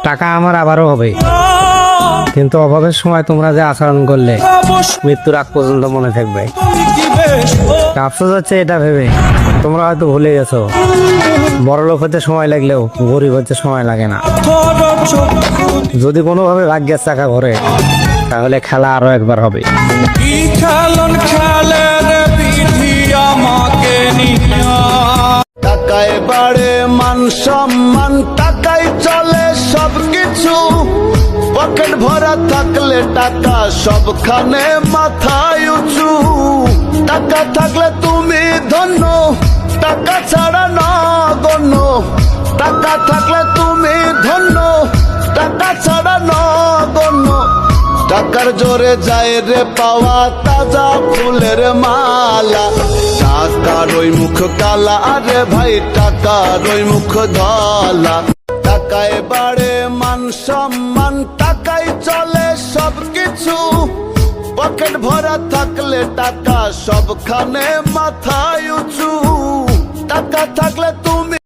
টাকা আমার আবারও হবে, কিন্তু অভাবের সময় তোমরা যে আচরণ করলে মৃত্যুর আগ পর্যন্ত মনে থাকবে। আফসোস হচ্ছে এটা ভেবে তোমরা হয়তো ভুলে গেছো, বড় লোক হতে সময় লাগলেও গরিব হতে সময় লাগে না। যদি কোনোভাবে ভাগ্যের চাকা ঘোরে তাহলে খেলা আরো একবার হবে। টাকায় বাড়ে মান সম্মান, টাকায় চলে সবকিছু। পকেট ভরা থাকলে টাকা সবখানে মাথায় উঁচু। টাকা থাকলে তুমি ধন্য, টাকা ছাড়া নগণ্য। টাকা থাকলে তুমি ধন্য, টাকা ছাড়া নগণ্য। টাকার জোরে যায় রে পাওয়া তাজা ফুলের মালা। টাকার ওই মুখ কালা, আরে ভাই টাকার ওই মুখ ধলা। টাকায় বাড়ে মান সম্মান, টাকায় চলে সবকিছু। পকেট ভরা থাকলে টাকা সবখানে মাথায় উঁচু। টাকা থাকলে তুমি